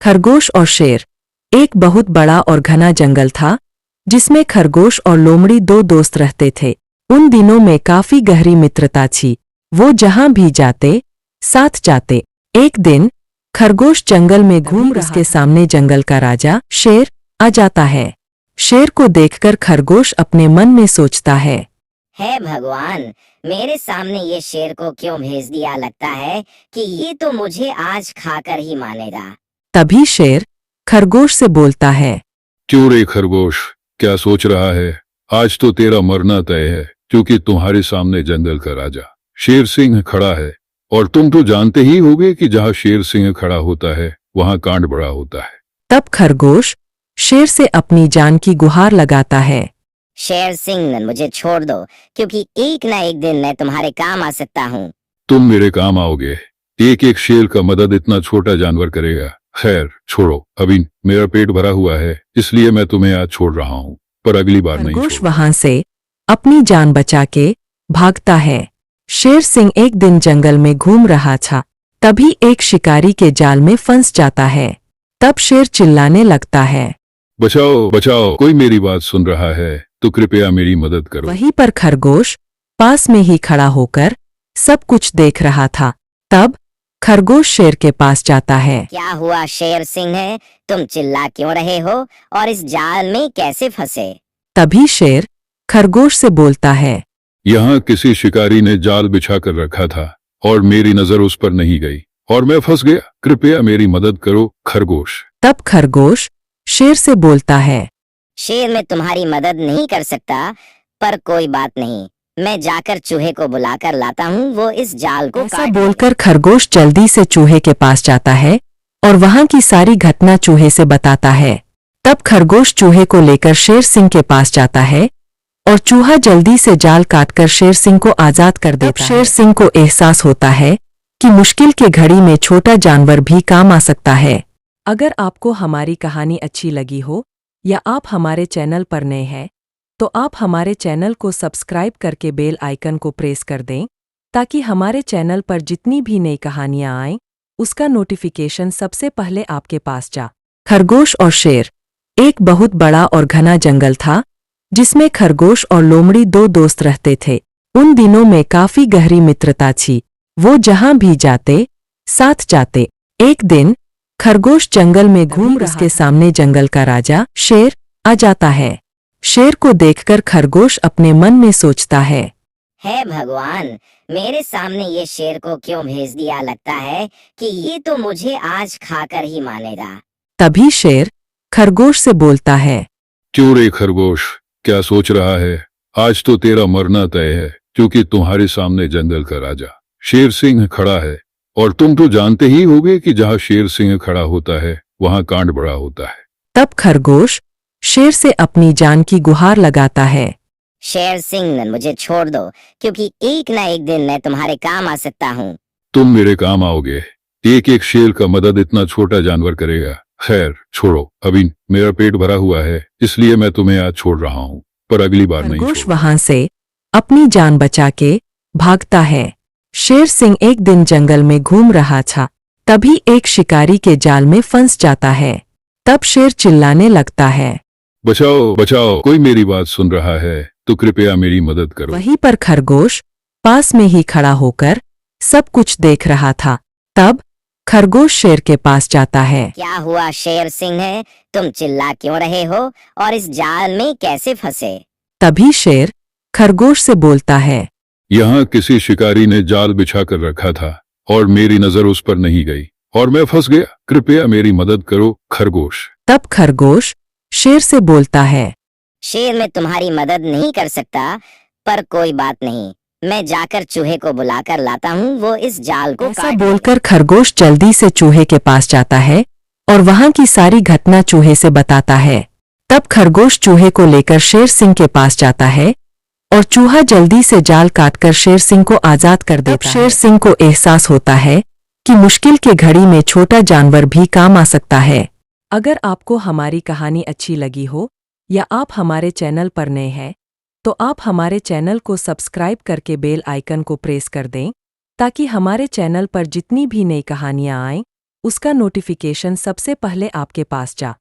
खरगोश और शेर। एक बहुत बड़ा और घना जंगल था जिसमें खरगोश और लोमड़ी दो दोस्त रहते थे। उन दिनों में काफी गहरी मित्रता थी। वो जहां भी जाते साथ जाते। एक दिन खरगोश जंगल में घूम रहा उसके सामने जंगल का राजा शेर आ जाता है। शेर को देखकर खरगोश अपने मन में सोचता है भगवान, मेरे सामने ये शेर को क्यों भेज दिया। लगता है कि ये तो मुझे आज खाकर ही मानेगा। तभी शेर खरगोश से बोलता है, क्यों रे खरगोश, क्या सोच रहा है? आज तो तेरा मरना तय है, क्योंकि तुम्हारे सामने जंगल का राजा शेर सिंह खड़ा है। और तुम तो जानते ही होगे कि जहाँ शेर सिंह खड़ा होता है वहाँ कांड बड़ा होता है। तब खरगोश शेर से अपनी जान की गुहार लगाता है। शेर सिंह, मुझे छोड़ दो, क्योंकि एक ना एक दिन मैं तुम्हारे काम आ सकता हूँ। तुम मेरे काम आओगे। एक एक शेर का मदद इतना छोटा जानवर करेगा। खैर छोड़ो, अभी मेरा पेट भरा हुआ है, इसलिए मैं तुम्हें आज छोड़ रहा हूँ, पर अगली बार नहीं खरगोश छोड़ूंगा। वहां से अपनी जान बचा के भागता है। शेर सिंह एक दिन जंगल में घूम रहा था। तभी एक शिकारी के जाल में फंस जाता है। तब शेर चिल्लाने लगता है, बचाओ बचाओ, कोई मेरी बात सुन रहा है तो कृपया मेरी मदद करो। वहीं पर खरगोश पास में ही खड़ा होकर सब कुछ देख रहा था। तब खरगोश शेर के पास जाता है। क्या हुआ शेर सिंह है, तुम चिल्ला क्यों रहे हो और इस जाल में कैसे फंसे? तभी शेर खरगोश से बोलता है, यहाँ किसी शिकारी ने जाल बिछा कर रखा था और मेरी नजर उस पर नहीं गई और मैं फंस गया। कृपया मेरी मदद करो खरगोश। तब खरगोश शेर से बोलता है, शेर, मैं तुम्हारी मदद नहीं कर सकता, पर कोई बात नहीं, मैं जाकर चूहे को बुलाकर लाता हूँ, वो इस जाल को ऐसा काट बोलकर खरगोश जल्दी से चूहे के पास जाता है और वहां की सारी घटना चूहे से बताता है। तब खरगोश चूहे को लेकर शेर सिंह के पास जाता है और चूहा जल्दी से जाल काटकर शेर सिंह को आजाद कर देता है। शेर सिंह को एहसास होता है कि मुश्किल के घड़ी में छोटा जानवर भी काम आ सकता है। अगर आपको हमारी कहानी अच्छी लगी हो या आप हमारे चैनल पर नए हैं तो आप हमारे चैनल को सब्सक्राइब करके बेल आइकन को प्रेस कर दें ताकि हमारे चैनल पर जितनी भी नई कहानियां आएं उसका नोटिफिकेशन सबसे पहले आपके पास जा। खरगोश और शेर। एक बहुत बड़ा और घना जंगल था जिसमें खरगोश और लोमड़ी दो दोस्त रहते थे। उन दिनों में काफी गहरी मित्रता थी। वो जहां भी जाते साथ जाते। एक दिन खरगोश जंगल में घूम रहा उसके सामने जंगल का राजा शेर आ जाता है। शेर को देखकर खरगोश अपने मन में सोचता है भगवान, मेरे सामने ये शेर को क्यों भेज दिया। लगता है कि ये तो मुझे आज खाकर ही मानेगा। तभी शेर खरगोश से बोलता है, क्यों रे खरगोश, क्या सोच रहा है? आज तो तेरा मरना तय है, क्योंकि तुम्हारे सामने जंगल का राजा शेर सिंह खड़ा है। और तुम तो जानते ही होगे कि जहाँ शेर सिंह खड़ा होता है वहाँ कांड बड़ा होता है। तब खरगोश शेर से अपनी जान की गुहार लगाता है। शेर सिंह, मुझे छोड़ दो, क्योंकि एक ना एक दिन मैं तुम्हारे काम आ सकता हूँ। तुम मेरे काम आओगे। एक एक शेर का मदद इतना छोटा जानवर करेगा। खैर छोड़ो, अभी मेरा पेट भरा हुआ है, इसलिए मैं तुम्हें आज छोड़ रहा हूँ, पर अगली बार नहीं खरगोश छोड़ूंगा। वहां से अपनी जान बचा के भागता है। शेर सिंह एक दिन जंगल में घूम रहा था। तभी एक शिकारी के जाल में फंस जाता है। तब शेर चिल्लाने लगता है, बचाओ बचाओ, कोई मेरी बात सुन रहा है तो कृपया मेरी मदद करो। वहीं पर खरगोश पास में ही खड़ा होकर सब कुछ देख रहा था। तब खरगोश शेर के पास जाता है। क्या हुआ शेर सिंह है, तुम चिल्ला क्यों रहे हो और इस जाल में कैसे फंसे? तभी शेर खरगोश से बोलता है, यहाँ किसी शिकारी ने जाल बिछा कर रखा था और मेरी नजर उस पर नहीं गई और मैं फंस गया। कृपया मेरी मदद करो खरगोश। तब खरगोश शेर से बोलता है, शेर, मैं तुम्हारी मदद नहीं कर सकता, पर कोई बात नहीं, मैं जाकर चूहे को बुलाकर लाता हूँ, वो इस जाल को ऐसा काट बोलकर खरगोश जल्दी से चूहे के पास जाता है और वहां की सारी घटना चूहे से बताता है। तब खरगोश चूहे को लेकर शेर सिंह के पास जाता है और चूहा जल्दी से जाल काटकर शेर सिंह को आजाद कर देता है। शेर सिंह को एहसास होता है कि मुश्किल के घड़ी में छोटा जानवर भी काम आ सकता है। अगर आपको हमारी कहानी अच्छी लगी हो या आप हमारे चैनल पर नए हैं तो आप हमारे चैनल को सब्सक्राइब करके बेल आइकन को प्रेस कर दें ताकि हमारे चैनल पर जितनी भी नई कहानियां आएं उसका नोटिफिकेशन सबसे पहले आपके पास जा